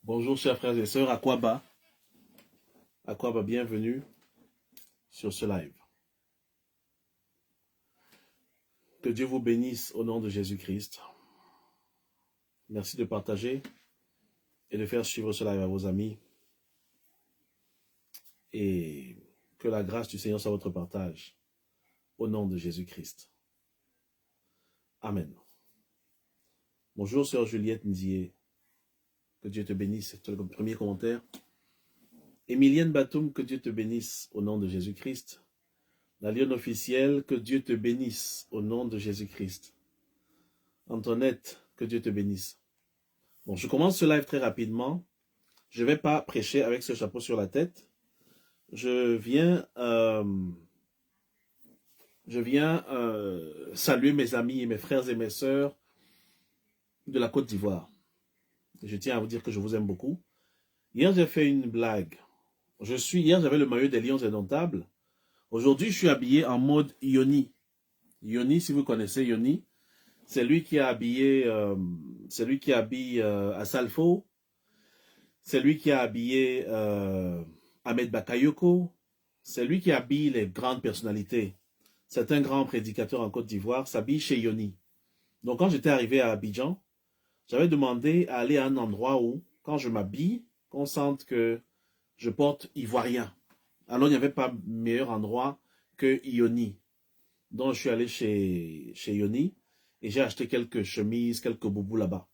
Bonjour chers frères et sœurs, Akwaba, bienvenue sur ce live. Que Dieu vous bénisse au nom de Jésus-Christ. Merci de partager et de faire suivre ce live à vos amis. Et que la grâce du Seigneur soit votre partage au nom de Jésus-Christ. Amen. Bonjour sœur Juliette Ndié. Que Dieu te bénisse. C'est le premier commentaire. Emilienne Batoum, que Dieu te bénisse au nom de Jésus-Christ. La lionne officielle, que Dieu te bénisse au nom de Jésus-Christ. Antoinette, que Dieu te bénisse. Bon, je commence ce live très rapidement. Je ne vais pas prêcher avec ce chapeau sur la tête. Je viens saluer mes amis et mes frères et mes sœurs de la Côte d'Ivoire. Je tiens à vous dire que je vous aime beaucoup. Hier, j'ai fait une blague. Hier, j'avais le maillot des Lions indomptables. Aujourd'hui, je suis habillé en mode Yoni. Yoni, si vous connaissez Yoni, c'est lui qui a habillé, Asalfo, c'est lui qui a habillé Ahmed Bakayoko, c'est lui qui habille les grandes personnalités. C'est un grand prédicateur en Côte d'Ivoire, s'habille chez Yoni. Donc quand j'étais arrivé à Abidjan, j'avais demandé à aller à un endroit où, quand je m'habille, qu'on sente que je porte ivoirien. Alors il n'y avait pas meilleur endroit que Yoni. Donc je suis allé chez Yoni et j'ai acheté quelques chemises, quelques boubous là-bas.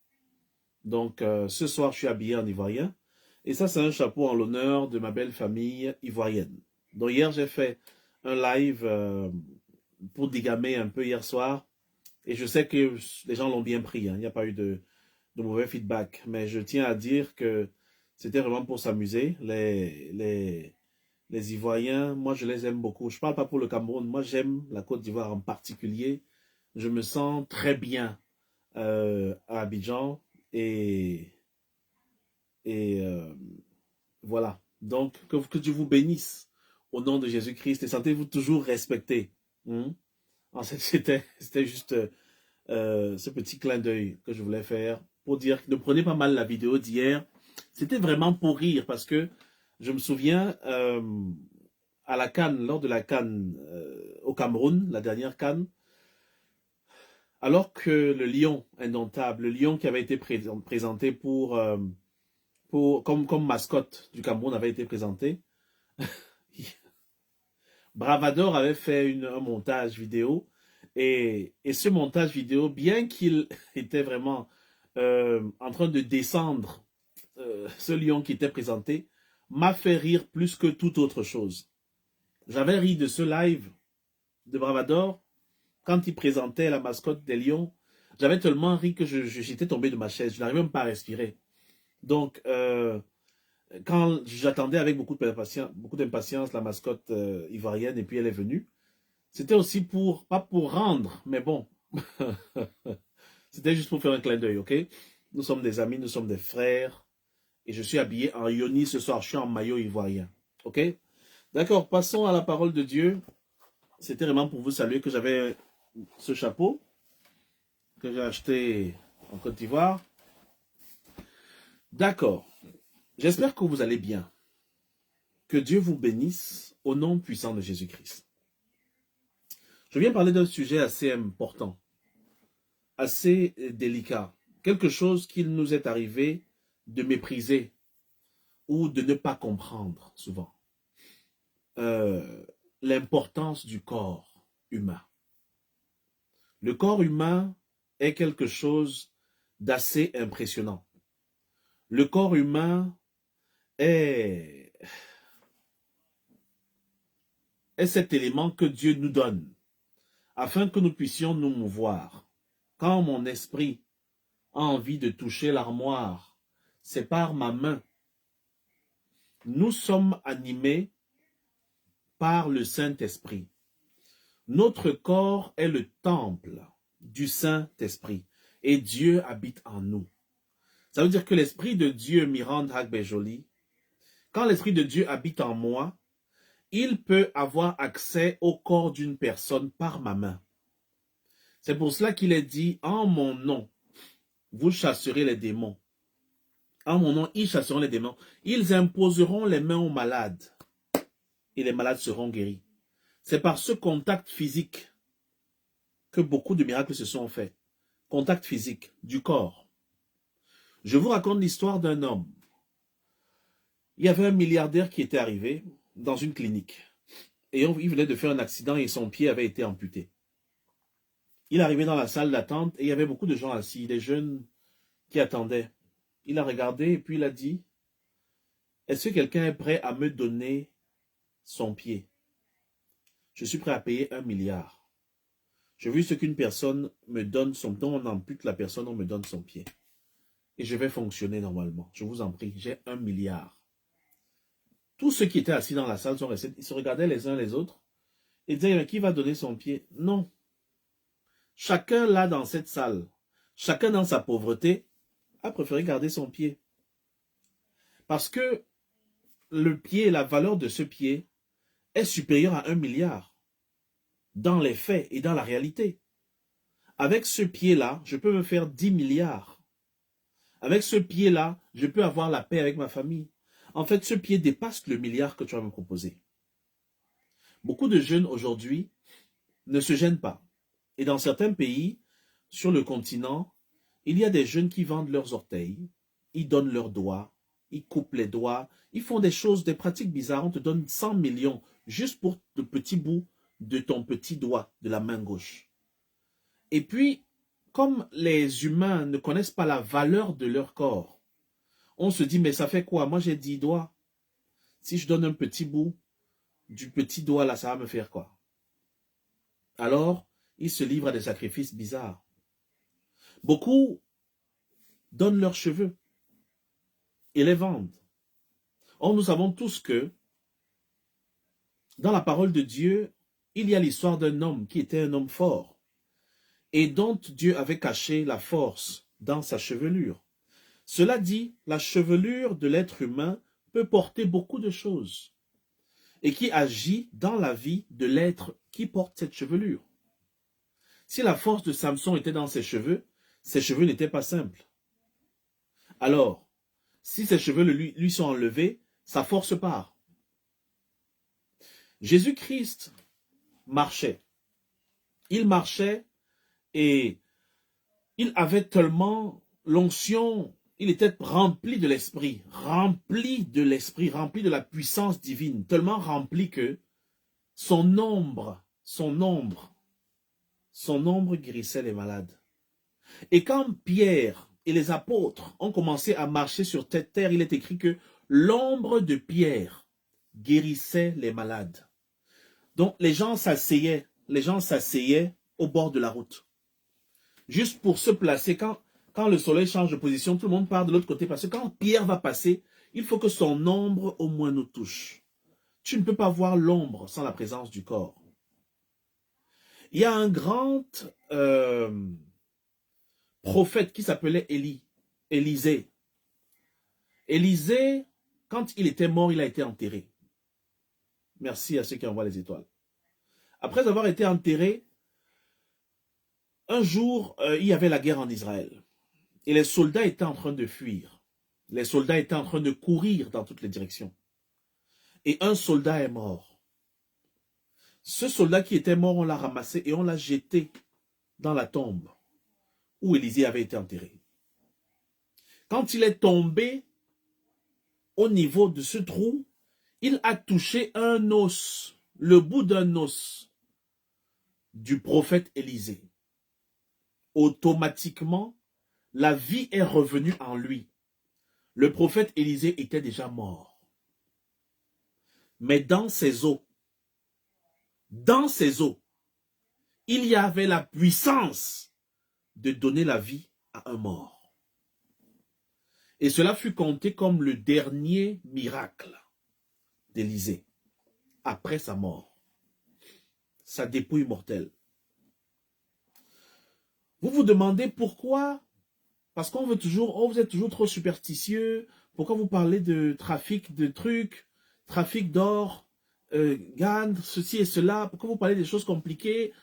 Donc ce soir je suis habillé en ivoirien. Et ça c'est un chapeau en l'honneur de ma belle famille ivoirienne. Donc hier j'ai fait un live pour dégamer un peu hier soir. Et je sais que les gens l'ont bien pris. Il n'y a pas eu de mauvais feedback. Mais je tiens à dire que c'était vraiment pour s'amuser. Les Ivoiriens, moi je les aime beaucoup. Je ne parle pas pour le Cameroun. Moi j'aime la Côte d'Ivoire en particulier. Je me sens très bien à Abidjan. Et voilà. Donc que Dieu vous bénisse au nom de Jésus-Christ. Et sentez-vous toujours respecté. C'était juste ce petit clin d'œil que je voulais faire pour dire que ne prenez pas mal la vidéo d'hier. C'était vraiment pour rire parce que je me souviens à la CAN, lors de la CAN au Cameroun, la dernière CAN, alors que le lion indomptable, le lion qui avait été présenté comme mascotte du Cameroun avait été présenté, Bravador avait fait un montage vidéo et ce montage vidéo, bien qu'il était vraiment en train de descendre ce lion qui était présenté, m'a fait rire plus que toute autre chose. J'avais ri de ce live de Bravador quand il présentait la mascotte des lions. J'avais tellement ri que j'étais tombé de ma chaise. Je n'arrivais même pas à respirer. Donc, quand j'attendais avec beaucoup d'impatience la mascotte ivoirienne et puis elle est venue, c'était aussi pas pour rendre, mais bon, c'était juste pour faire un clin d'œil, ok? Nous sommes des amis, nous sommes des frères, et je suis habillé en Yoni ce soir, je suis en maillot ivoirien, ok? D'accord, passons à la parole de Dieu. C'était vraiment pour vous saluer que j'avais ce chapeau que j'ai acheté en Côte d'Ivoire. D'accord, j'espère que vous allez bien. Que Dieu vous bénisse au nom puissant de Jésus-Christ. Je viens parler d'un sujet assez important, assez délicat, quelque chose qu'il nous est arrivé de mépriser ou de ne pas comprendre souvent. L'importance du corps humain. Le corps humain est quelque chose d'assez impressionnant. Le corps humain est cet élément que Dieu nous donne afin que nous puissions nous mouvoir. Quand mon esprit a envie de toucher l'armoire, c'est par ma main. Nous sommes animés par le Saint-Esprit. Notre corps est le temple du Saint-Esprit et Dieu habite en nous. Ça veut dire que l'Esprit de Dieu, Miranda Hagbejoli, quand l'Esprit de Dieu habite en moi, il peut avoir accès au corps d'une personne par ma main. C'est pour cela qu'il est dit, en mon nom, vous chasserez les démons. En mon nom, ils chasseront les démons. Ils imposeront les mains aux malades. Et les malades seront guéris. C'est par ce contact physique que beaucoup de miracles se sont faits. Contact physique du corps. Je vous raconte l'histoire d'un homme. Il y avait un milliardaire qui était arrivé dans une clinique. Et il venait de faire un accident et son pied avait été amputé. Il arrivait dans la salle d'attente et il y avait beaucoup de gens assis, des jeunes qui attendaient. Il a regardé et puis il a dit, est-ce que quelqu'un est prêt à me donner son pied? Je suis prêt à payer 1 milliard. Je veux ce qu'une personne me donne son pied, on ampute la personne, on me donne son pied. Et je vais fonctionner normalement. Je vous en prie, j'ai 1 milliard. Tous ceux qui étaient assis dans la salle sont restés, ils se regardaient les uns les autres et disaient, qui va donner son pied? Non. Chacun là dans cette salle, chacun dans sa pauvreté, a préféré garder son pied. Parce que le pied, la valeur de ce pied est supérieure à 1 milliard. Dans les faits et dans la réalité. Avec ce pied-là, je peux me faire 10 milliards. Avec ce pied-là, je peux avoir la paix avec ma famille. En fait, ce pied dépasse le milliard que tu vas me proposer. Beaucoup de jeunes aujourd'hui ne se gênent pas. Et dans certains pays, sur le continent, il y a des jeunes qui vendent leurs orteils, ils donnent leurs doigts, ils coupent les doigts, ils font des choses, des pratiques bizarres. On te donne 100 millions juste pour le petit bout de ton petit doigt de la main gauche. Et puis, comme les humains ne connaissent pas la valeur de leur corps, on se dit, mais ça fait quoi? Moi, j'ai 10 doigts. Si je donne un petit bout du petit doigt, là, ça va me faire quoi? Alors, ils se livrent à des sacrifices bizarres. Beaucoup donnent leurs cheveux et les vendent. Or, nous savons tous que dans la parole de Dieu, il y a l'histoire d'un homme qui était un homme fort et dont Dieu avait caché la force dans sa chevelure. Cela dit, la chevelure de l'être humain peut porter beaucoup de choses et qui agit dans la vie de l'être qui porte cette chevelure. Si la force de Samson était dans ses cheveux n'étaient pas simples. Alors, si ses cheveux lui sont enlevés, sa force part. Jésus-Christ marchait. Il marchait et il avait tellement l'onction, il était rempli de l'esprit, rempli de la puissance divine, tellement rempli que son ombre guérissait les malades. Et quand Pierre et les apôtres ont commencé à marcher sur cette terre, il est écrit que l'ombre de Pierre guérissait les malades. Donc les gens s'asseyaient au bord de la route. Juste pour se placer, quand le soleil change de position, tout le monde part de l'autre côté. Parce que quand Pierre va passer, il faut que son ombre au moins nous touche. Tu ne peux pas voir l'ombre sans la présence du corps. Il y a un grand prophète qui s'appelait Élisée. Élisée, quand il était mort, il a été enterré. Merci à ceux qui envoient les étoiles. Après avoir été enterré, un jour, il y avait la guerre en Israël. Et les soldats étaient en train de fuir. Les soldats étaient en train de courir dans toutes les directions. Et un soldat est mort. Ce soldat qui était mort, on l'a ramassé et on l'a jeté dans la tombe où Élisée avait été enterré. Quand il est tombé au niveau de ce trou, il a touché un os, le bout d'un os du prophète Élisée. Automatiquement, la vie est revenue en lui. Le prophète Élisée était déjà mort. Mais dans ses os, il y avait la puissance de donner la vie à un mort. Et cela fut compté comme le dernier miracle d'Élisée, après sa mort, sa dépouille mortelle. Vous vous demandez pourquoi? Parce qu'on veut toujours, vous êtes toujours trop superstitieux. Pourquoi vous parlez de trafic de trucs, trafic d'or, gang, ceci et cela? Pourquoi vous parlez des choses compliquées?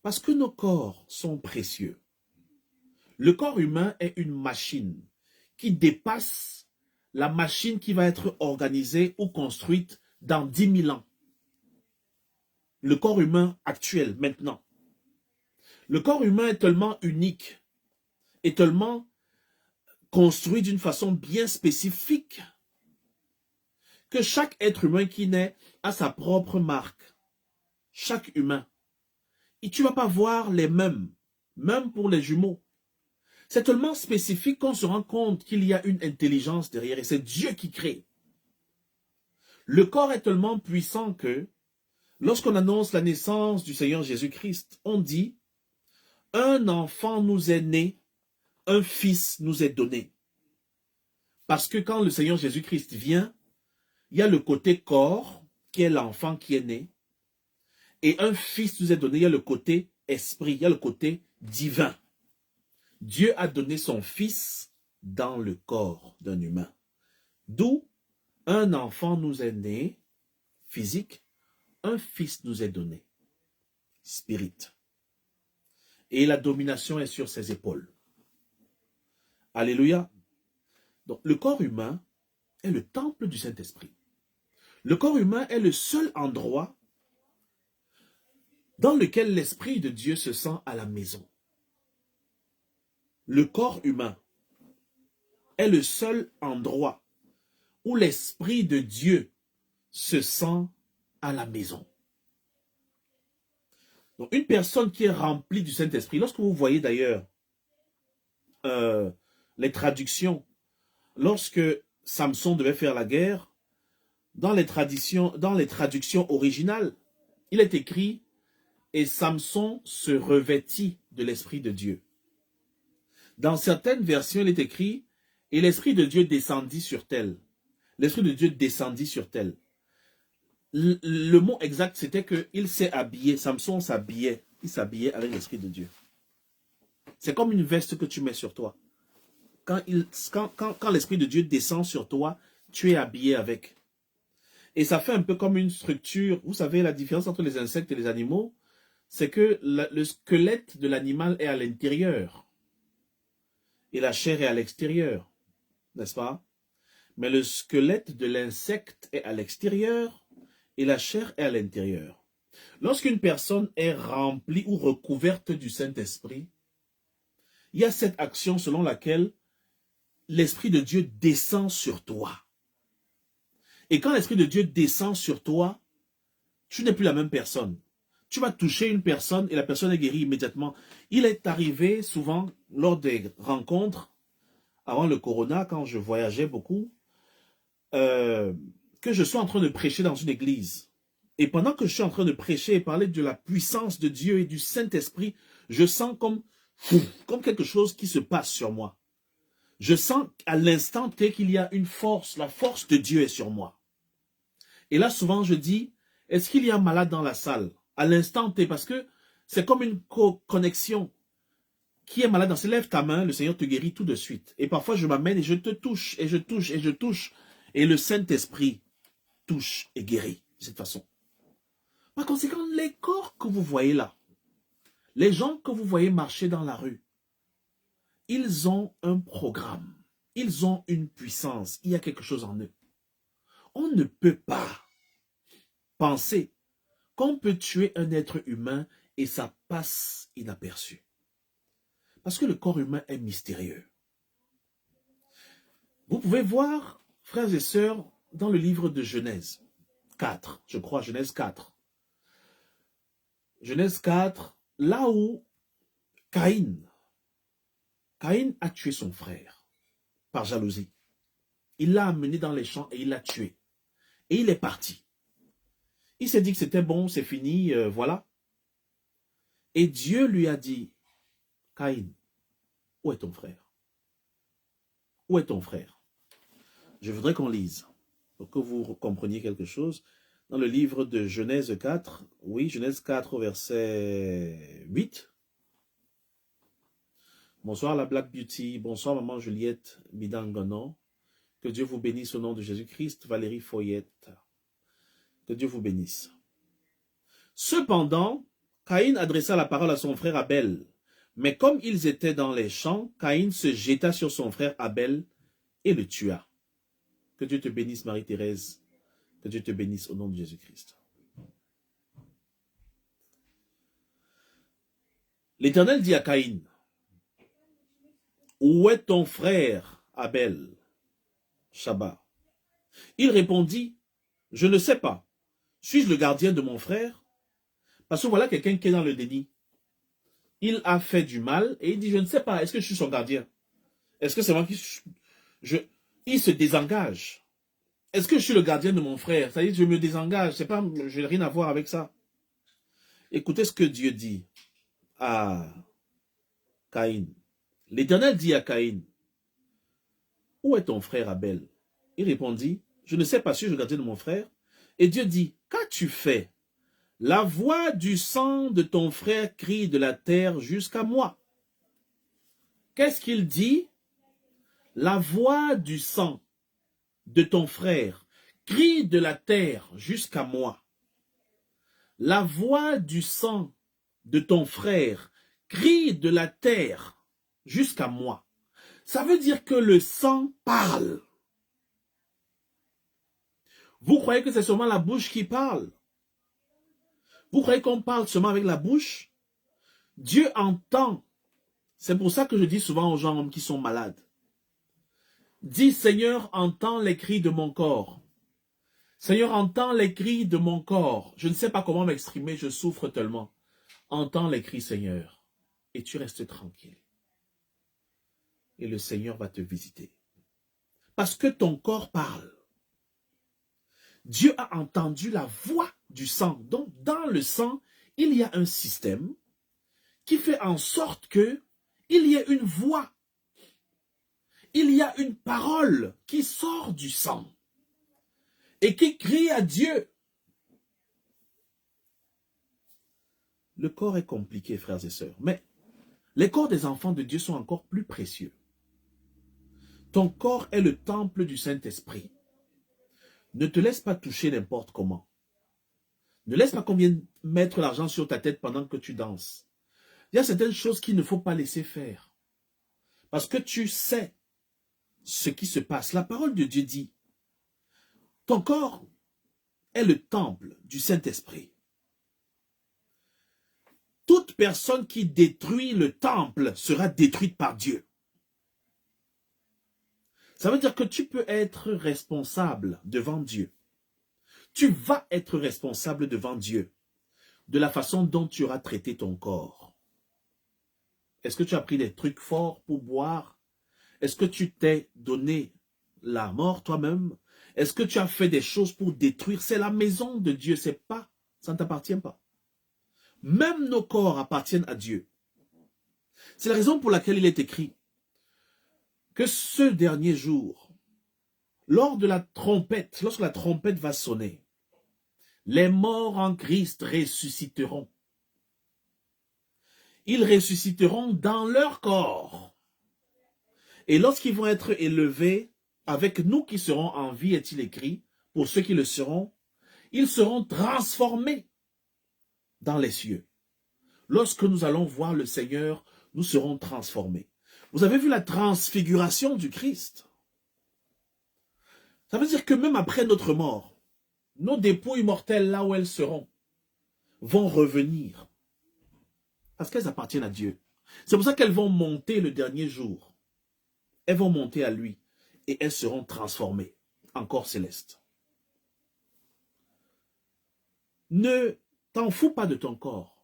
Parce que nos corps sont précieux. Le corps humain est une machine qui dépasse la machine qui va être organisée ou construite dans 10 000 ans. Le corps humain actuel, maintenant. Le corps humain est tellement unique, est tellement construit d'une façon bien spécifique que chaque être humain qui naît a sa propre marque. Chaque humain. Et tu ne vas pas voir les mêmes, même pour les jumeaux. C'est tellement spécifique qu'on se rend compte qu'il y a une intelligence derrière et c'est Dieu qui crée. Le corps est tellement puissant que lorsqu'on annonce la naissance du Seigneur Jésus-Christ, on dit « Un enfant nous est né, un fils nous est donné. » Parce que quand le Seigneur Jésus-Christ vient, il y a le côté corps, qui est l'enfant qui est né, et un fils nous est donné, il y a le côté esprit, il y a le côté divin. Dieu a donné son fils dans le corps d'un humain. D'où un enfant nous est né, physique, un fils nous est donné, spirit. Et la domination est sur ses épaules. Alléluia. Donc le corps humain est le temple du Saint-Esprit. Le corps humain est le seul endroit dans lequel l'Esprit de Dieu se sent à la maison. Le corps humain est le seul endroit où l'Esprit de Dieu se sent à la maison. Donc, une personne qui est remplie du Saint-Esprit, lorsque vous voyez d'ailleurs les traductions, lorsque Samson devait faire la guerre, dans les traductions originales, il est écrit « Et Samson se revêtit de l'Esprit de Dieu ». Dans certaines versions, il est écrit « Et l'Esprit de Dieu descendit sur tel ». L'Esprit de Dieu descendit sur tel. Le mot exact, c'était qu'il s'est habillé, Samson s'habillait, il s'habillait avec l'Esprit de Dieu. C'est comme une veste que tu mets sur toi. Quand l'Esprit de Dieu descend sur toi, tu es habillé avec. Et ça fait un peu comme une structure. Vous savez, la différence entre les insectes et les animaux, c'est que le squelette de l'animal est à l'intérieur. Et la chair est à l'extérieur. N'est-ce pas? Mais le squelette de l'insecte est à l'extérieur et la chair est à l'intérieur. Lorsqu'une personne est remplie ou recouverte du Saint-Esprit, il y a cette action selon laquelle l'Esprit de Dieu descend sur toi. Et quand l'Esprit de Dieu descend sur toi, tu n'es plus la même personne. Tu vas toucher une personne et la personne est guérie immédiatement. Il est arrivé souvent lors des rencontres, avant le corona, quand je voyageais beaucoup, que je sois en train de prêcher dans une église. Et pendant que je suis en train de prêcher et parler de la puissance de Dieu et du Saint-Esprit, je sens comme quelque chose qui se passe sur moi. Je sens à l'instant T qu'il y a une force, la force de Dieu est sur moi. Et là, souvent, je dis, est-ce qu'il y a un malade dans la salle? À l'instant T, parce que c'est comme une connexion. Qui est malade, se lève ta main, le Seigneur te guérit tout de suite. Et parfois, je m'amène et je te touche, et je touche, et je touche. Et le Saint-Esprit touche et guérit de cette façon. Par conséquent, les corps que vous voyez là, les gens que vous voyez marcher dans la rue, ils ont un programme, ils ont une puissance, il y a quelque chose en eux. On ne peut pas penser qu'on peut tuer un être humain et ça passe inaperçu. Parce que le corps humain est mystérieux. Vous pouvez voir, frères et sœurs, dans le livre de Genèse 4, je crois, Genèse 4. Genèse 4, là où Caïn a tué son frère par jalousie. Il l'a amené dans les champs et il l'a tué. Et il est parti. Il s'est dit que c'était bon, c'est fini, voilà. Et Dieu lui a dit, Caïn, où est ton frère? Où est ton frère? Je voudrais qu'on lise, pour que vous compreniez quelque chose. Dans le livre de Genèse 4, oui, Genèse 4, verset 8. Bonsoir la Black Beauty, bonsoir maman Juliette Bidangono. Que Dieu vous bénisse au nom de Jésus-Christ, Valérie Foyette. Que Dieu vous bénisse. Cependant, Caïn adressa la parole à son frère Abel. Mais comme ils étaient dans les champs, Caïn se jeta sur son frère Abel et le tua. Que Dieu te bénisse, Marie-Thérèse. Que Dieu te bénisse au nom de Jésus-Christ. L'Éternel dit à Caïn, « Où est ton frère Abel, Shabbat ?» Il répondit, « Je ne sais pas. Suis-je le gardien de mon frère ?» Parce que voilà quelqu'un qui est dans le déni. Il a fait du mal et il dit, « Je ne sais pas. Est-ce que je suis son gardien? Est-ce que c'est moi qui... Il se désengage. Est-ce que je suis le gardien de mon frère? C'est-à-dire, je me désengage. C'est pas, je n'ai rien à voir avec ça. » Écoutez ce que Dieu dit à Caïn. L'Éternel dit à Caïn, « Où est ton frère Abel ?» Il répondit, « Je ne sais pas si je suis le gardien de mon frère. » Et Dieu dit, « Qu'as-tu fait? La voix du sang de ton frère crie de la terre jusqu'à moi. » Qu'est-ce qu'il dit? La voix du sang de ton frère crie de la terre jusqu'à moi. La voix du sang de ton frère crie de la terre jusqu'à moi. Ça veut dire que le sang parle. Vous croyez que c'est seulement la bouche qui parle? Vous croyez qu'on parle seulement avec la bouche? Dieu entend. C'est pour ça que je dis souvent aux gens qui sont malades. Dis, Seigneur, entends les cris de mon corps. Seigneur, entends les cris de mon corps. Je ne sais pas comment m'exprimer, je souffre tellement. Entends les cris, Seigneur. Et tu restes tranquille. Et le Seigneur va te visiter. Parce que ton corps parle. Dieu a entendu la voix du sang. Donc, dans le sang, il y a un système qui fait en sorte que il y ait une voix. Il y a une parole qui sort du sang et qui crie à Dieu. Le corps est compliqué, frères et sœurs, mais les corps des enfants de Dieu sont encore plus précieux. Ton corps est le temple du Saint-Esprit. Ne te laisse pas toucher n'importe comment. Ne laisse pas qu'on vienne mettre l'argent sur ta tête pendant que tu danses. Il y a certaines choses qu'il ne faut pas laisser faire. Parce que tu sais ce qui se passe. La parole de Dieu dit, ton corps est le temple du Saint-Esprit. Toute personne qui détruit le temple sera détruite par Dieu. Ça veut dire que tu peux être responsable devant Dieu. Tu vas être responsable devant Dieu de la façon dont tu auras traité ton corps. Est-ce que tu as pris des trucs forts pour boire? Est-ce que tu t'es donné la mort toi-même? Est-ce que tu as fait des choses pour détruire? C'est la maison de Dieu, c'est pas, ça ne t'appartient pas. Même nos corps appartiennent à Dieu. C'est la raison pour laquelle il est écrit que ce dernier jour, lors de la trompette, lorsque la trompette va sonner, les morts en Christ ressusciteront. Ils ressusciteront dans leur corps. Et lorsqu'ils vont être élevés, avec nous qui serons en vie, est-il écrit, pour ceux qui le seront, ils seront transformés dans les cieux. Lorsque nous allons voir le Seigneur, nous serons transformés. Vous avez vu la transfiguration du Christ? Ça veut dire que même après notre mort, nos dépouilles mortelles, là où elles seront, vont revenir. Parce qu'elles appartiennent à Dieu. C'est pour ça qu'elles vont monter le dernier jour. Elles vont monter à lui et elles seront transformées en corps céleste. Ne t'en fous pas de ton corps.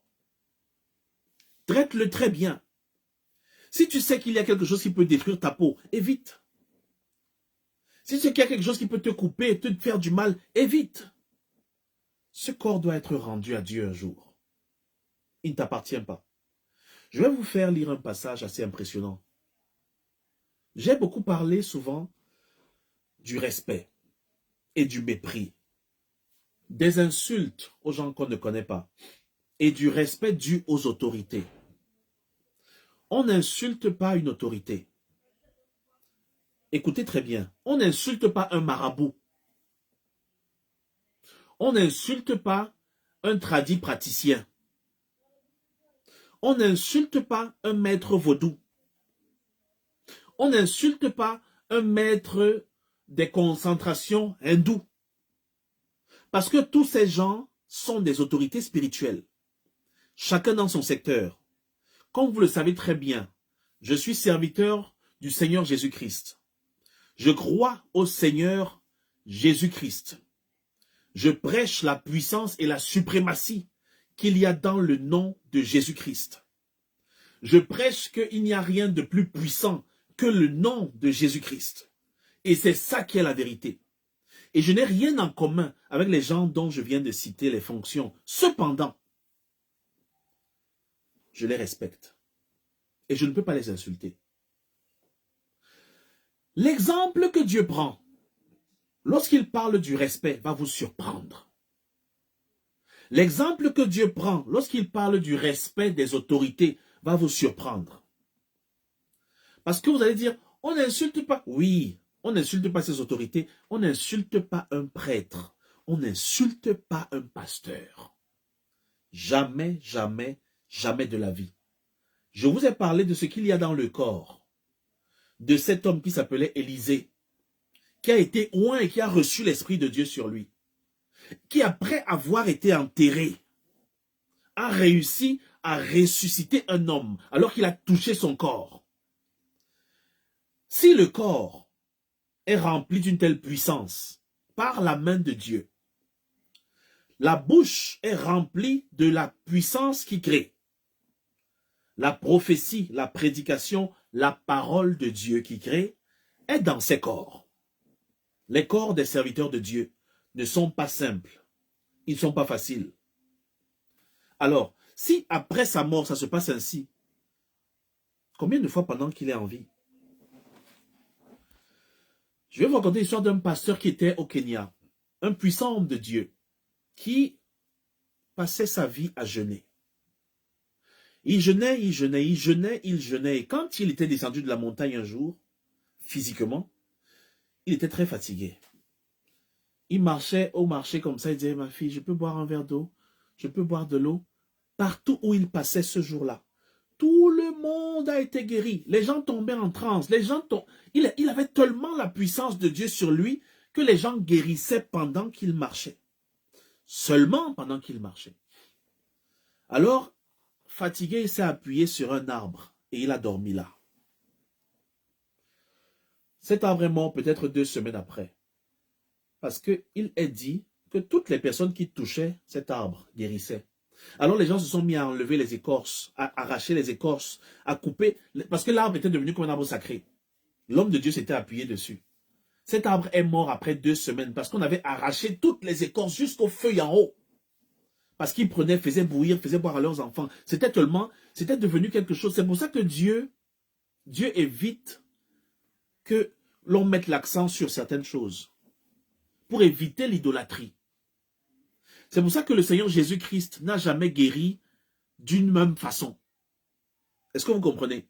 Traite-le très bien. Si tu sais qu'il y a quelque chose qui peut détruire ta peau, évite. Si tu sais qu'il y a quelque chose qui peut te couper, te faire du mal, évite. Ce corps doit être rendu à Dieu un jour. Il ne t'appartient pas. Je vais vous faire lire un passage assez impressionnant. J'ai beaucoup parlé souvent du respect et du mépris, des insultes aux gens qu'on ne connaît pas et du respect dû aux autorités. On n'insulte pas une autorité. Écoutez très bien, on n'insulte pas un marabout. On n'insulte pas un tradit praticien. On n'insulte pas un maître vaudou. On n'insulte pas un maître des concentrations hindoues. Parce que tous ces gens sont des autorités spirituelles. Chacun dans son secteur. Comme vous le savez très bien, je suis serviteur du Seigneur Jésus-Christ. Je crois au Seigneur Jésus-Christ. Je prêche la puissance et la suprématie qu'il y a dans le nom de Jésus-Christ. Je prêche qu'il n'y a rien de plus puissant que le nom de Jésus-Christ. Et c'est ça qui est la vérité. Et je n'ai rien en commun avec les gens dont je viens de citer les fonctions. Cependant, je les respecte. Et je ne peux pas les insulter. L'exemple que Dieu prend, lorsqu'il parle du respect, va vous surprendre. L'exemple que Dieu prend, lorsqu'il parle du respect des autorités, va vous surprendre. Parce que vous allez dire, on n'insulte pas. Oui, on n'insulte pas ces autorités, on n'insulte pas un prêtre, on n'insulte pas un pasteur. Jamais, jamais, jamais de la vie. Je vous ai parlé de ce qu'il y a dans le corps de cet homme qui s'appelait Élisée, qui a été oint et qui a reçu l'Esprit de Dieu sur lui, qui après avoir été enterré, a réussi à ressusciter un homme alors qu'il a touché son corps. Si le corps est rempli d'une telle puissance par la main de Dieu, la bouche est remplie de la puissance qui crée. La prophétie, la prédication, la parole de Dieu qui crée est dans ces corps. Les corps des serviteurs de Dieu ne sont pas simples. Ils ne sont pas faciles. Alors, si après sa mort, ça se passe ainsi, combien de fois pendant qu'il est en vie? Je vais vous raconter l'histoire d'un pasteur qui était au Kenya, un puissant homme de Dieu, qui passait sa vie à jeûner. Il jeûnait, il jeûnait, il jeûnait, il jeûnait. Et quand il était descendu de la montagne un jour, physiquement, il était très fatigué. Il marchait au marché comme ça, il disait, ma fille, je peux boire un verre d'eau, je peux boire de l'eau. Partout où il passait ce jour-là, tout le monde a été guéri. Les gens tombaient en transe. Il avait tellement la puissance de Dieu sur lui que les gens guérissaient pendant qu'il marchait. Seulement pendant qu'il marchait. Alors, fatigué, il s'est appuyé sur un arbre et il a dormi là. Cet arbre est mort peut-être 2 semaines après. Parce qu'il est dit que toutes les personnes qui touchaient cet arbre guérissaient. Alors les gens se sont mis à enlever les écorces, à arracher les écorces, à couper, parce que l'arbre était devenu comme un arbre sacré. L'homme de Dieu s'était appuyé dessus. Cet arbre est mort après 2 semaines parce qu'on avait arraché toutes les écorces jusqu'aux feuilles en haut. Parce qu'ils prenaient, faisaient bouillir, faisaient boire à leurs enfants. C'était devenu quelque chose. C'est pour ça que Dieu évite que l'on mette l'accent sur certaines choses. Pour éviter l'idolâtrie. C'est pour ça que le Seigneur Jésus-Christ n'a jamais guéri d'une même façon. Est-ce que vous comprenez?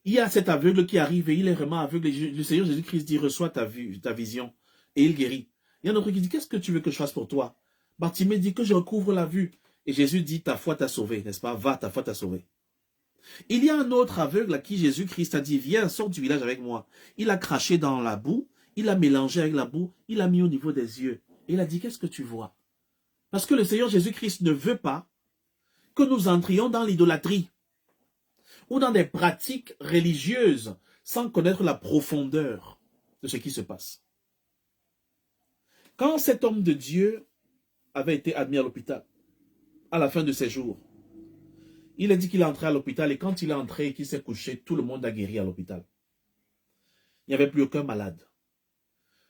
Il y a cet aveugle qui arrive et il est vraiment aveugle. Le Seigneur Jésus-Christ dit, reçois ta vision. Et il guérit. Il y a un autre qui dit, qu'est-ce que tu veux que je fasse pour toi? Bartimée dit que je recouvre la vue. Et Jésus dit, ta foi t'a sauvé, n'est-ce pas? Va, ta foi t'a sauvé. Il y a un autre aveugle à qui Jésus-Christ a dit, viens, sors du village avec moi. Il a craché dans la boue, il a mélangé avec la boue, il a mis au niveau des yeux. Et il a dit, qu'est-ce que tu vois? Parce que le Seigneur Jésus-Christ ne veut pas que nous entrions dans l'idolâtrie ou dans des pratiques religieuses sans connaître la profondeur de ce qui se passe. Quand cet homme de Dieu avait été admis à l'hôpital, à la fin de ses jours, il a dit qu'il est entré à l'hôpital et quand il est entré et qu'il s'est couché, tout le monde a guéri à l'hôpital. Il n'y avait plus aucun malade.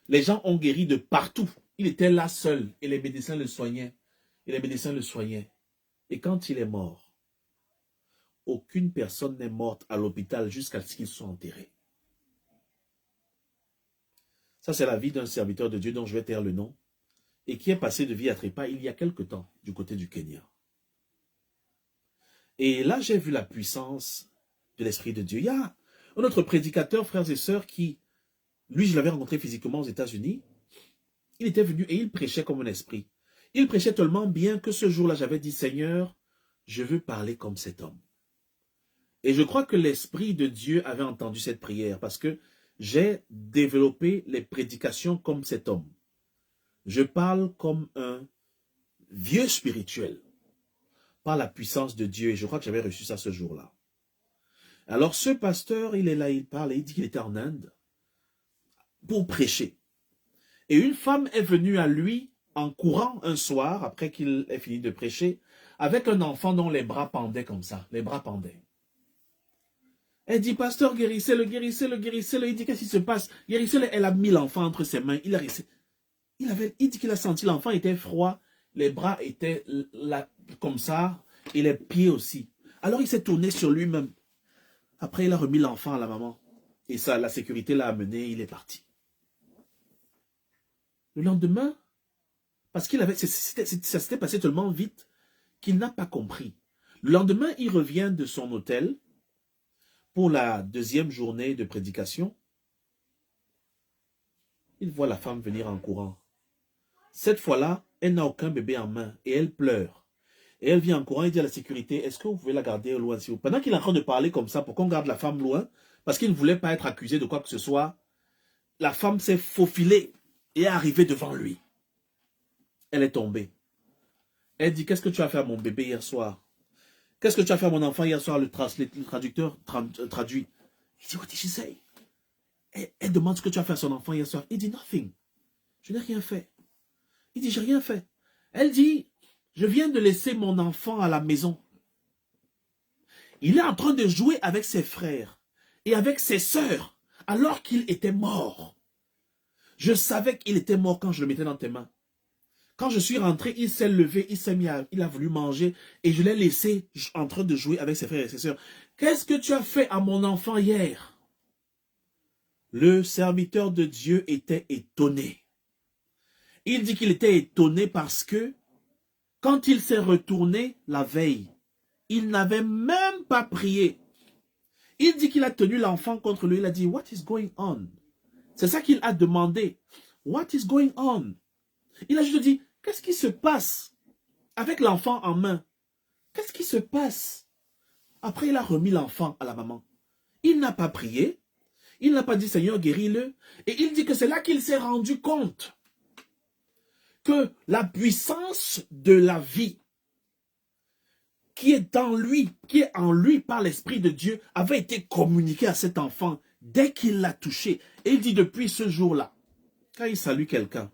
Les gens ont guéri de partout. Il était là seul et les médecins le soignaient. Et quand il est mort, aucune personne n'est morte à l'hôpital jusqu'à ce qu'ils soient enterrés. Ça, c'est la vie d'un serviteur de Dieu dont je vais taire le nom et qui est passé de vie à trépas il y a quelque temps du côté du Kenya. Et là, j'ai vu la puissance de l'Esprit de Dieu. Il y a un autre prédicateur, frères et sœurs, qui, lui, je l'avais rencontré physiquement aux États-Unis. Il était venu et il prêchait comme un esprit. Il prêchait tellement bien que ce jour-là, j'avais dit, Seigneur, je veux parler comme cet homme. Et je crois que l'Esprit de Dieu avait entendu cette prière parce que j'ai développé les prédications comme cet homme. Je parle comme un vieux spirituel par la puissance de Dieu et je crois que j'avais reçu ça ce jour-là. Alors ce pasteur, il est là, il parle et il dit qu'il était en Inde pour prêcher. Et une femme est venue à lui en courant un soir, après qu'il ait fini de prêcher, avec un enfant dont les bras pendaient comme ça, les bras pendaient. Elle dit, pasteur, guérissez-le, guérissez-le, guérissez-le. Il dit, qu'est-ce qui se passe? Guérissez-le, elle a mis l'enfant entre ses mains. Il dit qu'il a senti l'enfant était froid, les bras étaient là, comme ça, et les pieds aussi. Alors il s'est tourné sur lui-même. Après, il a remis l'enfant à la maman. Et ça, la sécurité l'a amené, il est parti. Le lendemain, parce qu'il avait, ça s'était passé tellement vite qu'il n'a pas compris. Le lendemain, il revient de son hôtel pour la deuxième journée de prédication. Il voit la femme venir en courant. Cette fois-là, elle n'a aucun bébé en main et elle pleure. Et elle vient en courant et dit à la sécurité, est-ce que vous pouvez la garder loin? Pendant qu'il est en train de parler comme ça, pour qu'on garde la femme loin, parce qu'il ne voulait pas être accusé de quoi que ce soit, la femme s'est faufilée et est arrivée devant lui. Elle est tombée. Elle dit, qu'est-ce que tu as fait à mon bébé hier soir? Qu'est-ce que tu as fait à mon enfant hier soir? Le traducteur traduit. Il dit, what did she say? Elle demande ce que tu as fait à son enfant hier soir. Il dit, nothing. Je n'ai rien fait. Il dit, j'ai rien fait. Elle dit, je viens de laisser mon enfant à la maison. Il est en train de jouer avec ses frères et avec ses sœurs alors qu'il était mort. Je savais qu'il était mort quand je le mettais dans tes mains. Quand je suis rentré, il s'est levé, il a voulu manger et je l'ai laissé en train de jouer avec ses frères et ses sœurs. Qu'est-ce que tu as fait à mon enfant hier? Le serviteur de Dieu était étonné. Il dit qu'il était étonné parce que quand il s'est retourné la veille, il n'avait même pas prié. Il dit qu'il a tenu l'enfant contre lui. Il a dit, what is going on? C'est ça qu'il a demandé. What is going on? Il a juste dit, qu'est-ce qui se passe avec l'enfant en main? Qu'est-ce qui se passe? Après, il a remis l'enfant à la maman. Il n'a pas prié. Il n'a pas dit, Seigneur, guéris-le. Et il dit que c'est là qu'il s'est rendu compte que la puissance de la vie qui est en lui par l'Esprit de Dieu, avait été communiquée à cet enfant dès qu'il l'a touché. Et il dit depuis ce jour-là, quand il salue quelqu'un,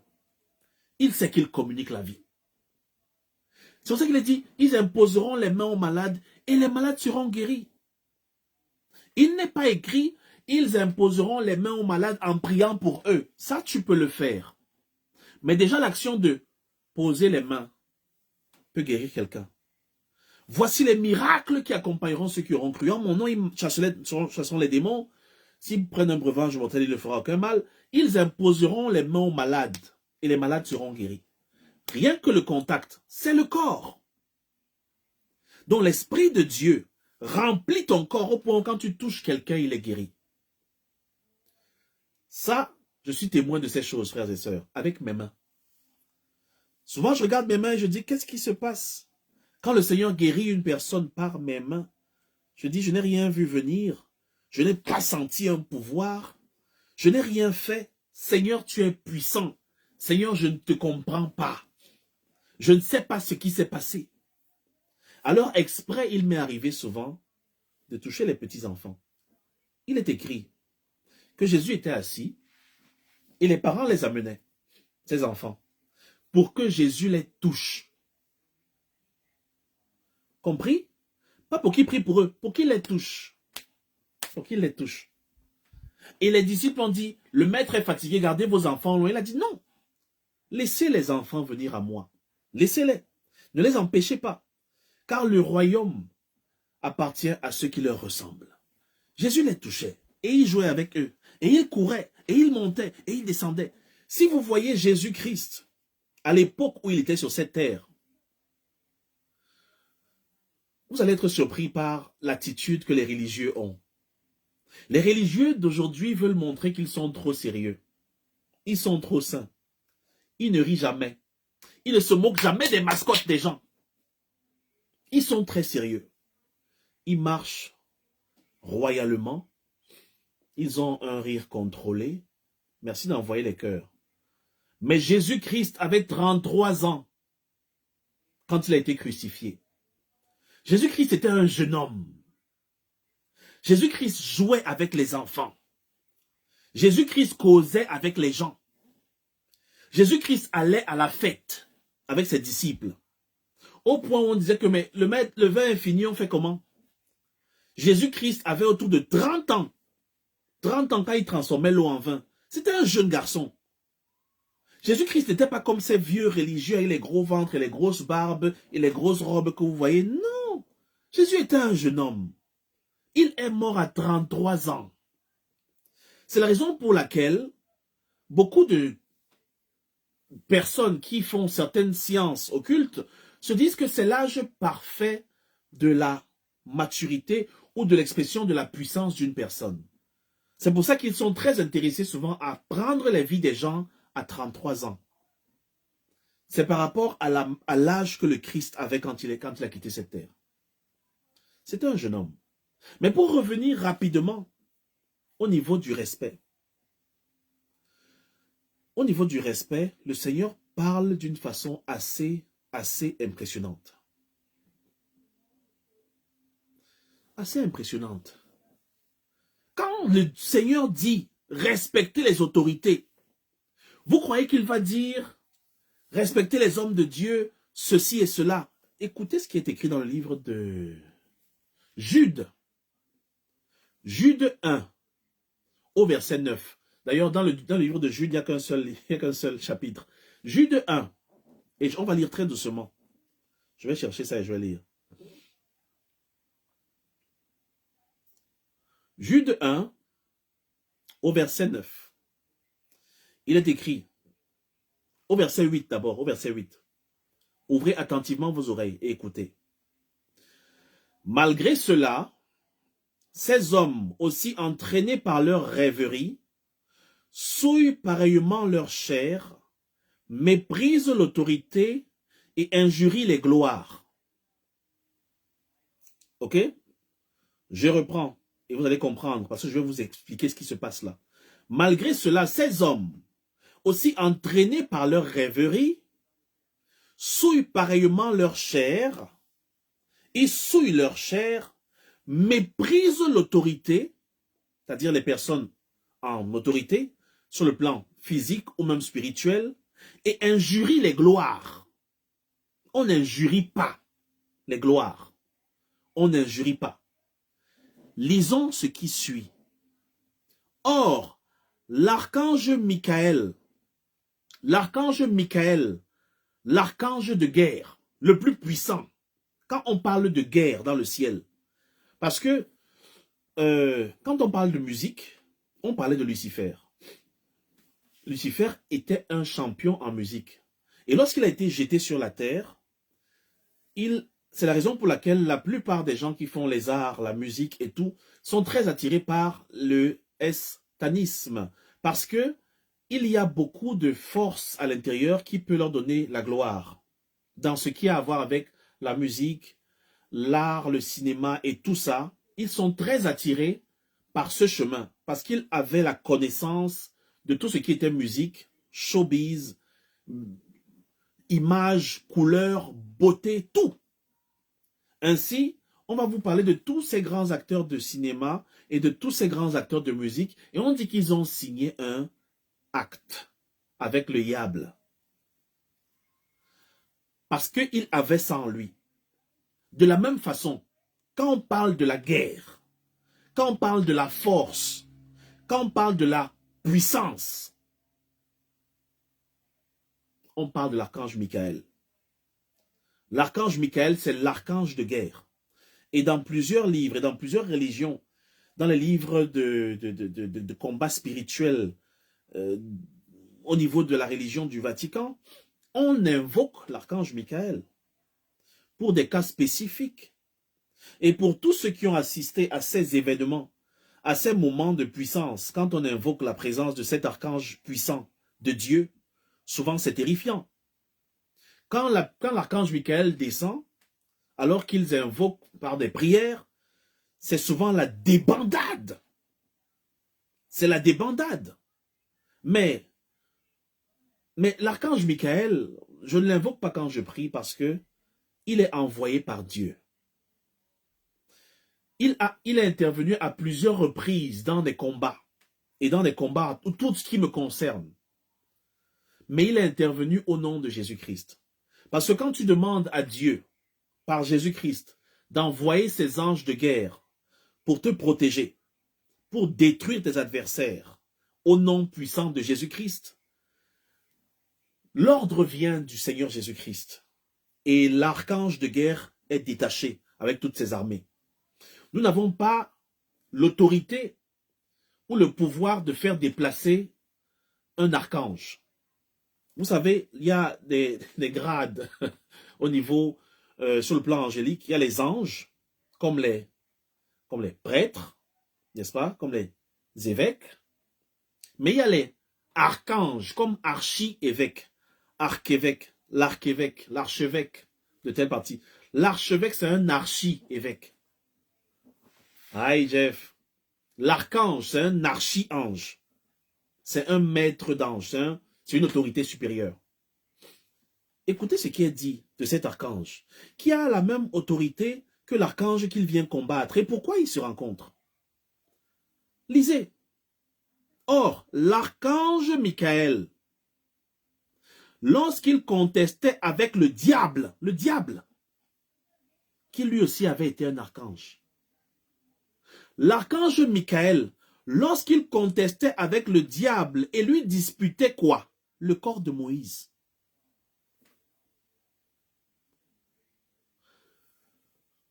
il sait qu'il communique la vie. C'est pour ça qu'il a dit, ils imposeront les mains aux malades et les malades seront guéris. Il n'est pas écrit, ils imposeront les mains aux malades en priant pour eux. Ça, tu peux le faire. Mais déjà, l'action de poser les mains peut guérir quelqu'un. Voici les miracles qui accompagneront ceux qui auront cru. En mon nom, ils chasseront les démons. S'ils prennent un breuvage mortel, il ne fera aucun mal. Ils imposeront les mains aux malades et les malades seront guéris. Rien que le contact, c'est le corps. Donc l'Esprit de Dieu remplit ton corps au point où quand tu touches quelqu'un, il est guéri. Ça, je suis témoin de ces choses, frères et sœurs, avec mes mains. Souvent, je regarde mes mains et je dis, qu'est-ce qui se passe? Quand le Seigneur guérit une personne par mes mains, je dis, je n'ai rien vu venir. Je n'ai pas senti un pouvoir. Je n'ai rien fait. Seigneur, tu es puissant. Seigneur, je ne te comprends pas. Je ne sais pas ce qui s'est passé. Alors, exprès, il m'est arrivé souvent de toucher les petits-enfants. Il est écrit que Jésus était assis et les parents les amenaient, ses enfants, pour que Jésus les touche. Compris? Pas pour qu'il prie pour eux, pour qu'il les touche. Pour qu'il les touche. Et les disciples ont dit, le maître est fatigué, gardez vos enfants loin. Il a dit non. Laissez les enfants venir à moi. Laissez-les. Ne les empêchez pas. Car le royaume appartient à ceux qui leur ressemblent. Jésus les touchait. Et il jouait avec eux. Et il courait. Et il montait. Et il descendait. Si vous voyez Jésus-Christ, à l'époque où il était sur cette terre, vous allez être surpris par l'attitude que les religieux ont. Les religieux d'aujourd'hui veulent montrer qu'ils sont trop sérieux. Ils sont trop saints. Ils ne rient jamais. Ils ne se moquent jamais des mascottes des gens. Ils sont très sérieux. Ils marchent royalement. Ils ont un rire contrôlé. Merci d'envoyer les cœurs. Mais Jésus-Christ avait 33 ans quand il a été crucifié. Jésus-Christ était un jeune homme. Jésus-Christ jouait avec les enfants. Jésus-Christ causait avec les gens. Jésus-Christ allait à la fête avec ses disciples. Au point où on disait que mais le vin est fini, on fait comment? Jésus-Christ avait autour de 30 ans. 30 ans quand il transformait l'eau en vin. C'était un jeune garçon. Jésus-Christ n'était pas comme ces vieux religieux avec les gros ventres et les grosses barbes et les grosses robes que vous voyez. Non. Jésus était un jeune homme. Il est mort à 33 ans. C'est la raison pour laquelle beaucoup de personnes qui font certaines sciences occultes se disent que c'est l'âge parfait de la maturité ou de l'expression de la puissance d'une personne. C'est pour ça qu'ils sont très intéressés souvent à prendre les vies des gens à 33 ans. C'est par rapport à l'âge que le Christ avait quand il a quitté cette terre. C'était un jeune homme. Mais pour revenir rapidement au niveau du respect. Au niveau du respect, le Seigneur parle d'une façon assez impressionnante. Assez impressionnante. Quand le Seigneur dit respecter les autorités, vous croyez qu'il va dire respecter les hommes de Dieu, ceci et cela? Écoutez ce qui est écrit dans le livre de Jude. Jude 1, au verset 9. D'ailleurs, dans le livre de Jude, il n'y a qu'un seul chapitre. Jude 1. Et on va lire très doucement. Je vais chercher ça et je vais lire. Jude 1, au verset 9. Il est écrit, au verset 8 d'abord, au verset 8. Ouvrez attentivement vos oreilles et écoutez. Malgré cela, ces hommes, aussi entraînés par leur rêverie, souillent pareillement leur chair, méprisent l'autorité et injurient les gloires. Ok? Je reprends et vous allez comprendre parce que je vais vous expliquer ce qui se passe là. Malgré cela, ces hommes, aussi entraînés par leur rêverie, souillent pareillement leur chair, ils souillent leur chair, méprisent l'autorité, c'est-à-dire les personnes en autorité, sur le plan physique ou même spirituel, et injurient les gloires. On n'injurie pas les gloires. On n'injurie pas. Lisons ce qui suit. Or, l'archange Michael, l'archange de guerre, le plus puissant, quand on parle de guerre dans le ciel, parce que quand on parle de musique, on parlait de Lucifer. Lucifer était un champion en musique. Et lorsqu'il a été jeté sur la terre, c'est la raison pour laquelle la plupart des gens qui font les arts, la musique et tout, sont très attirés par le estanisme. Parce que il y a beaucoup de force à l'intérieur qui peut leur donner la gloire. Dans ce qui a à voir avec la musique, l'art, le cinéma et tout ça, ils sont très attirés par ce chemin. Parce qu'ils avaient la connaissance de tout ce qui était musique, showbiz, images, couleurs, beauté, tout. Ainsi, on va vous parler de tous ces grands acteurs de cinéma et de tous ces grands acteurs de musique. Et on dit qu'ils ont signé un acte avec le diable. Parce qu'il avait ça en lui. De la même façon, quand on parle de la guerre, quand on parle de la force, quand on parle de la puissance, on parle de l'archange Michael. L'archange Michael, c'est l'archange de guerre. Et dans plusieurs livres et dans plusieurs religions, dans les livres de combat spirituel, au niveau de la religion du Vatican, on invoque l'archange Michael pour des cas spécifiques. Et pour tous ceux qui ont assisté à ces événements, à ces moments de puissance, quand on invoque la présence de cet archange puissant de Dieu, souvent c'est terrifiant. Quand l'archange Michael descend, alors qu'ils invoquent par des prières, c'est souvent la débandade. C'est la débandade. Mais l'archange Michael, je ne l'invoque pas quand je prie parce que il est envoyé par Dieu. Il est intervenu à plusieurs reprises dans des combats. Et dans des combats, tout ce qui me concerne. Mais il est intervenu au nom de Jésus-Christ. Parce que quand tu demandes à Dieu, par Jésus-Christ, d'envoyer ses anges de guerre pour te protéger, pour détruire tes adversaires, au nom puissant de Jésus-Christ, l'ordre vient du Seigneur Jésus-Christ. Et l'archange de guerre est détaché avec toutes ses armées. Nous n'avons pas l'autorité ou le pouvoir de faire déplacer un archange. Vous savez, il y a des grades au niveau, sur le plan angélique. Il y a les anges, comme les prêtres, n'est-ce pas, comme les évêques. Mais il y a les archanges, comme archi-évêques, archevêque, l'archevêque, l'archevêque de telle partie. L'archevêque, c'est un archi-évêque. Aïe, Jeff. L'archange, c'est un archi-ange. C'est un maître d'ange. C'est une autorité supérieure. Écoutez ce qui est dit de cet archange, qui a la même autorité que l'archange qu'il vient combattre. Et pourquoi ils se rencontrent? Lisez. Or, l'archange Michael, lorsqu'il contestait avec le diable, qui lui aussi avait été un archange, l'archange Michael, lorsqu'il contestait avec le diable et lui disputait quoi? Le corps de Moïse.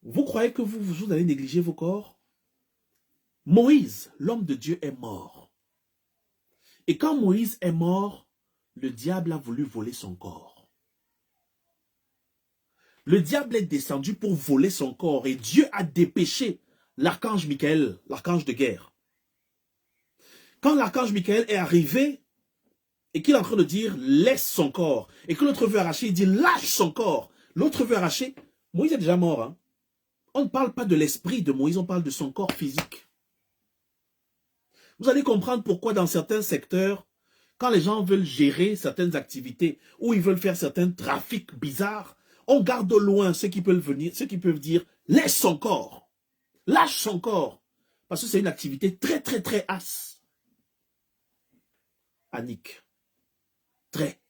Vous croyez que vous allez négliger vos corps? Moïse, l'homme de Dieu, est mort. Et quand Moïse est mort, le diable a voulu voler son corps. Le diable est descendu pour voler son corps et Dieu a dépêché l'archange Michael, l'archange de guerre. Quand l'archange Michael est arrivé et qu'il est en train de dire « laisse son corps » et que l'autre veut arracher, il dit « lâche son corps ». L'autre veut arracher. Moïse est déjà mort. Hein? On ne parle pas de l'esprit de Moïse, on parle de son corps physique. Vous allez comprendre pourquoi dans certains secteurs, quand les gens veulent gérer certaines activités ou ils veulent faire certains trafics bizarres, on garde au loin ceux qui peuvent venir, ceux qui peuvent dire « laisse son corps ». Lâche son corps. Parce que c'est une activité très, très, très asse. Annick. Très.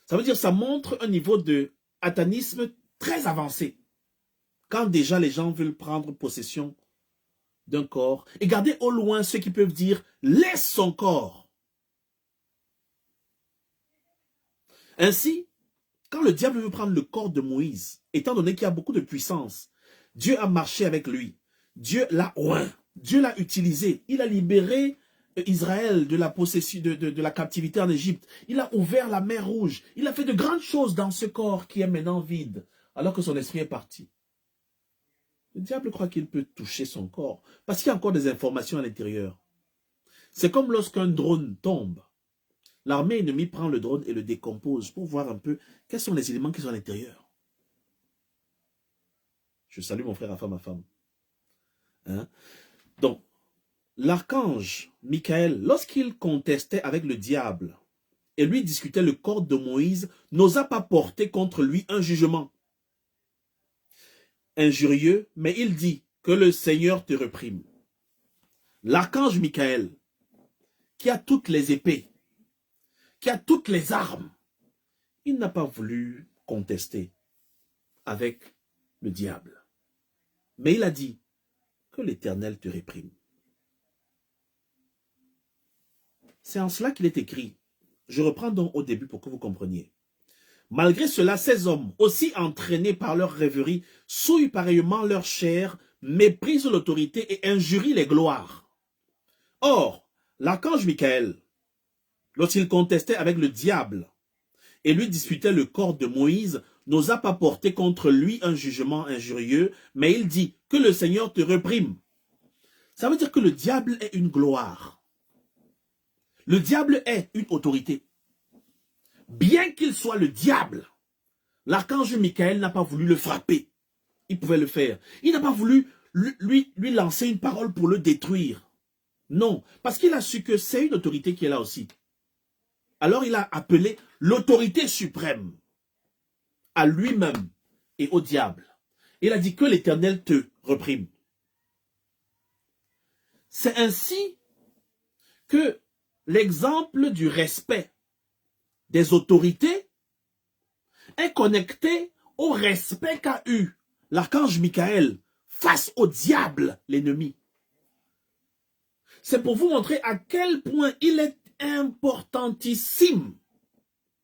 Ça veut dire que ça montre un niveau de satanisme très avancé. Quand déjà les gens veulent prendre possession d'un corps. Et gardez au loin ceux qui peuvent dire « laisse son corps ». Ainsi, quand le diable veut prendre le corps de Moïse, étant donné qu'il y a beaucoup de puissance, Dieu a marché avec lui. Dieu l'a oint. Dieu l'a utilisé. Il a libéré Israël de la possession, de la captivité en Égypte. Il a ouvert la mer Rouge. Il a fait de grandes choses dans ce corps qui est maintenant vide, alors que son esprit est parti. Le diable croit qu'il peut toucher son corps, parce qu'il y a encore des informations à l'intérieur. C'est comme lorsqu'un drone tombe. L'armée ennemie prend le drone et le décompose pour voir un peu quels sont les éléments qui sont à l'intérieur. Je salue mon frère à femme. Hein? Donc, l'archange Michael, lorsqu'il contestait avec le diable et lui discutait le corps de Moïse, n'osa pas porter contre lui un jugement injurieux, mais il dit que le Seigneur te réprime. L'archange Michael, qui a toutes les épées, qui a toutes les armes, il n'a pas voulu contester avec le diable. Mais il a dit que l'Éternel te réprime. C'est en cela qu'il est écrit. Je reprends donc au début pour que vous compreniez. Malgré cela, ces hommes, aussi entraînés par leur rêverie, souillent pareillement leur chair, méprisent l'autorité et injurient les gloires. Or, l'archange Michael, lorsqu'il contestait avec le diable et lui disputait le corps de Moïse, n'osa pas porter contre lui un jugement injurieux, mais il dit que le Seigneur te réprime. Ça veut dire que le diable est une gloire. Le diable est une autorité. Bien qu'il soit le diable, L'archange Michael n'a pas voulu le frapper. Il pouvait le faire. Il n'a pas voulu lui lancer une parole pour le détruire. Non, parce qu'il a su que c'est une autorité qui est là aussi. Alors il a appelé l'autorité suprême à lui-même et au diable. Il a dit que l'Éternel te reprime. C'est ainsi que l'exemple du respect des autorités est connecté au respect qu'a eu l'archange Michael face au diable, l'ennemi. C'est pour vous montrer à quel point il est importantissime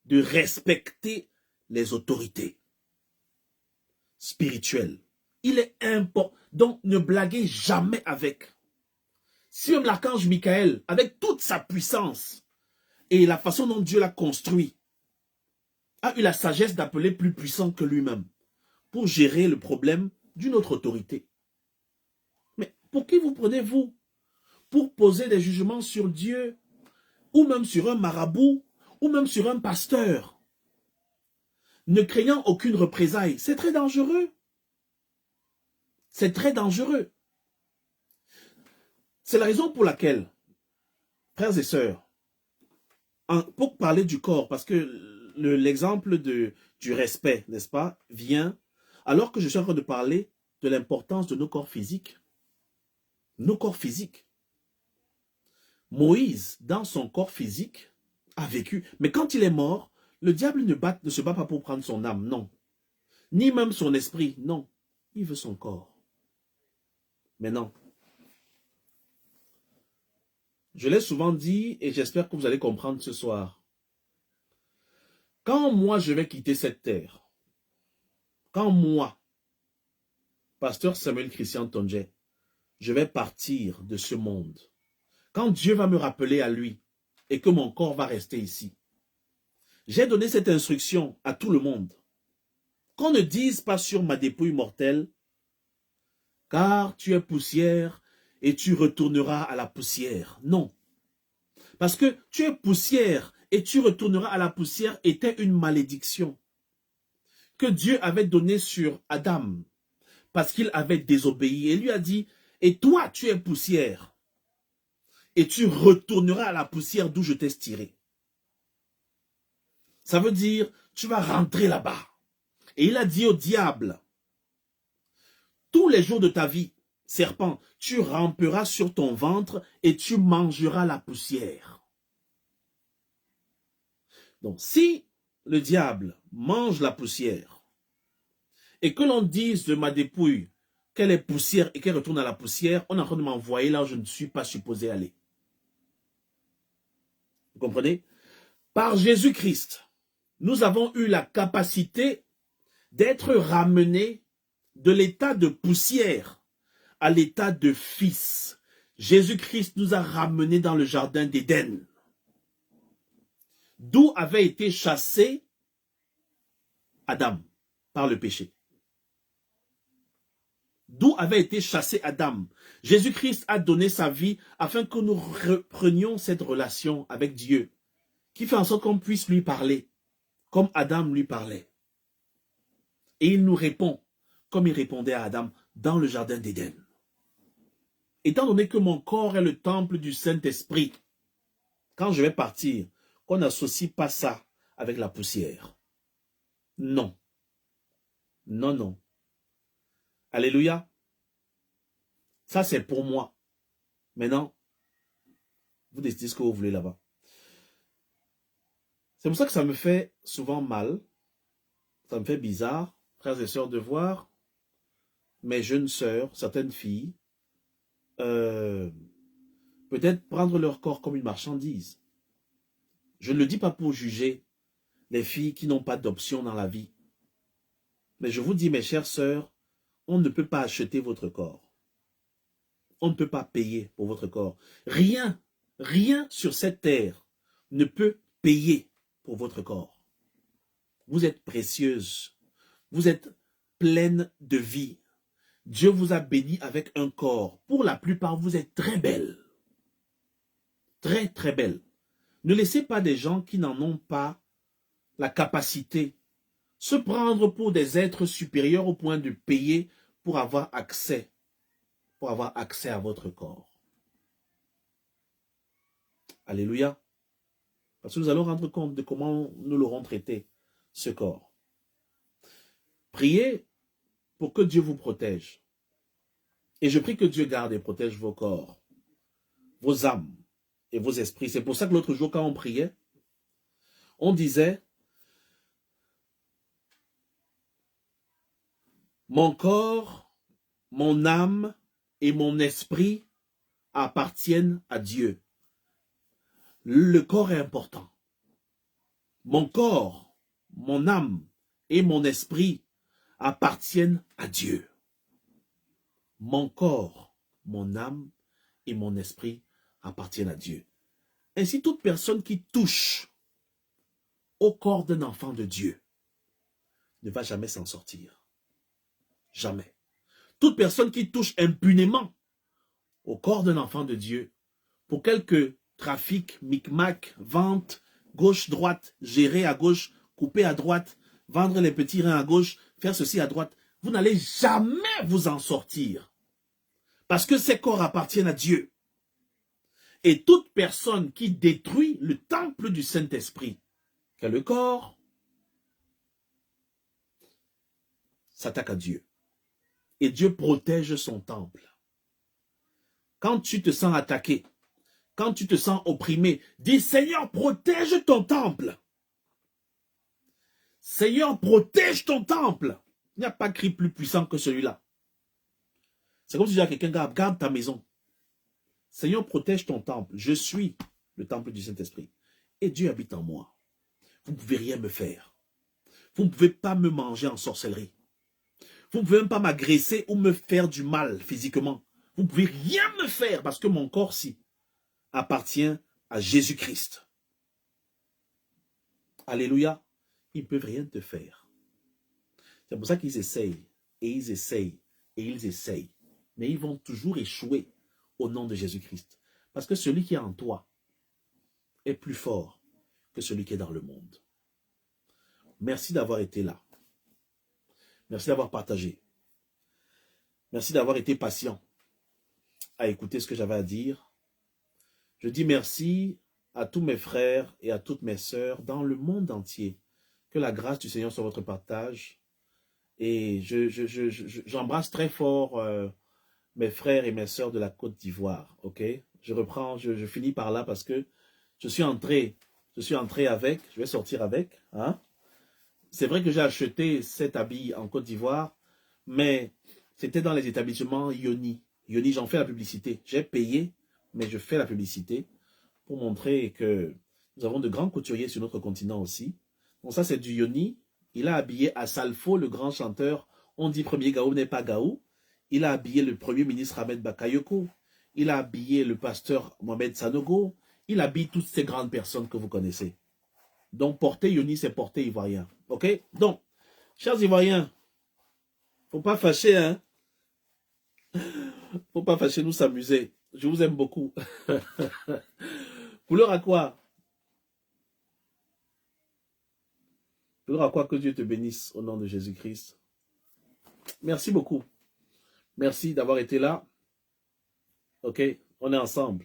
de respecter les autorités spirituelles. Il est important. Donc, ne blaguez jamais avec. Si même l'archange Michael, avec toute sa puissance et la façon dont Dieu l'a construit, a eu la sagesse d'appeler plus puissant que lui-même pour gérer le problème d'une autre autorité. Mais pour qui vous prenez-vous? Pour poser des jugements sur Dieu, ou même sur un marabout, ou même sur un pasteur, ne craignant aucune représailles. C'est très dangereux. C'est très dangereux. C'est la raison pour laquelle, frères et sœurs, pour parler du corps, parce que l'exemple du respect, n'est-ce pas, vient alors que je suis en train de parler de l'importance de nos corps physiques. Nos corps physiques. Moïse, dans son corps physique, a vécu. Mais quand il est mort, le diable ne se bat pas pour prendre son âme, non. Ni même son esprit, non. Il veut son corps. Mais non. Je l'ai souvent dit et j'espère que vous allez comprendre ce soir. Quand moi je vais quitter cette terre, quand moi, pasteur Samuel Christian Tonje, je vais partir de ce monde, quand Dieu va me rappeler à lui et que mon corps va rester ici, j'ai donné cette instruction à tout le monde. Qu'on ne dise pas sur ma dépouille mortelle, car tu es poussière et tu retourneras à la poussière. Non. Parce que tu es poussière et tu retourneras à la poussière était une malédiction que Dieu avait donnée sur Adam parce qu'il avait désobéi. Et lui a dit, et toi tu es poussière et tu retourneras à la poussière d'où je t'ai tiré. Ça veut dire, tu vas rentrer là-bas. Et il a dit au diable, tous les jours de ta vie, serpent, tu ramperas sur ton ventre et tu mangeras la poussière. Donc, si le diable mange la poussière et que l'on dise de ma dépouille qu'elle est poussière et qu'elle retourne à la poussière, on est en train de m'envoyer là où je ne suis pas supposé aller. Vous comprenez? Par Jésus-Christ, nous avons eu la capacité d'être ramenés de l'état de poussière à l'état de fils. Jésus-Christ nous a ramenés dans le jardin d'Éden, d'où avait été chassé Adam par le péché. D'où avait été chassé Adam. Jésus-Christ a donné sa vie afin que nous reprenions cette relation avec Dieu, qui fait en sorte qu'on puisse lui parler, comme Adam lui parlait. Et il nous répond, comme il répondait à Adam, dans le jardin d'Éden. Étant donné que mon corps est le temple du Saint-Esprit, quand je vais partir, qu'on n'associe pas ça avec la poussière. Non. Non, non. Alléluia. Ça, c'est pour moi. Maintenant, vous décidez ce que vous voulez là-bas. C'est pour ça que ça me fait souvent mal. Ça me fait bizarre, frères et sœurs, de voir mes jeunes sœurs, certaines filles, peut-être prendre leur corps comme une marchandise. Je ne le dis pas pour juger les filles qui n'ont pas d'option dans la vie. Mais je vous dis, mes chères sœurs, on ne peut pas acheter votre corps. On ne peut pas payer pour votre corps. Rien, rien sur cette terre ne peut payer pour votre corps. Vous êtes précieuse. Vous êtes pleine de vie. Dieu vous a béni avec un corps. Pour la plupart, vous êtes très belle. Très, très belle. Ne laissez pas des gens qui n'en ont pas la capacité se prendre pour des êtres supérieurs au point de payer pour avoir accès à votre corps. Alléluia. Parce que nous allons rendre compte de comment nous l'aurons traité, ce corps. Priez pour que Dieu vous protège. Et je prie que Dieu garde et protège vos corps, vos âmes et vos esprits. C'est pour ça que l'autre jour, quand on priait, on disait, mon corps, mon âme et mon esprit appartiennent à Dieu. Le corps est important. Mon corps, mon âme et mon esprit appartiennent à Dieu. Mon corps, mon âme et mon esprit appartiennent à Dieu. Ainsi, toute personne qui touche au corps d'un enfant de Dieu ne va jamais s'en sortir. Jamais. Toute personne qui touche impunément au corps d'un enfant de Dieu, pour quelque trafic, micmac, vente, gauche-droite, gérer à gauche, couper à droite, vendre les petits reins à gauche, faire ceci à droite, vous n'allez jamais vous en sortir. Parce que ces corps appartiennent à Dieu. Et toute personne qui détruit le temple du Saint-Esprit, qu'est le corps, s'attaque à Dieu. Et Dieu protège son temple. Quand tu te sens attaqué, quand tu te sens opprimé, dis Seigneur, protège ton temple. Seigneur, protège ton temple. Il n'y a pas de cri plus puissant que celui-là. C'est comme si je dis à quelqu'un, garde ta maison. Seigneur, protège ton temple. Je suis le temple du Saint-Esprit. Et Dieu habite en moi. Vous ne pouvez rien me faire. Vous ne pouvez pas me manger en sorcellerie. Vous ne pouvez même pas m'agresser ou me faire du mal physiquement. Vous ne pouvez rien me faire parce que mon corps-ci appartient à Jésus-Christ. Alléluia. Ils ne peuvent rien te faire. C'est pour ça qu'ils essayent, et ils essayent, et ils essayent. Mais ils vont toujours échouer au nom de Jésus-Christ. Parce que celui qui est en toi est plus fort que celui qui est dans le monde. Merci d'avoir été là. Merci d'avoir partagé. Merci d'avoir été patient à écouter ce que j'avais à dire. Je dis merci à tous mes frères et à toutes mes sœurs dans le monde entier. Que la grâce du Seigneur soit votre partage. Et j'embrasse très fort mes frères et mes sœurs de la Côte d'Ivoire. Ok? Je finis par là parce que je suis entré avec, je vais sortir avec. Hein? C'est vrai que j'ai acheté cet habit en Côte d'Ivoire, mais c'était dans les établissements Yoni. Yoni, j'en fais la publicité. J'ai payé, mais je fais la publicité pour montrer que nous avons de grands couturiers sur notre continent aussi. Donc ça, c'est du Yoni. Il a habillé Assalfo, le grand chanteur. On dit premier Gaou n'est pas Gaou. Il a habillé le premier ministre Ahmed Bakayoko. Il a habillé le pasteur Mohamed Sanogo. Il habille toutes ces grandes personnes que vous connaissez. Donc, porter Yoni, c'est porter Ivoirien. OK? Donc, chers Ivoiriens, faut pas fâcher, hein? Faut pas fâcher, nous s'amuser. Je vous aime beaucoup. Couleur à quoi? Couleur à quoi? Que Dieu te bénisse au nom de Jésus-Christ. Merci beaucoup. Merci d'avoir été là. OK? On est ensemble.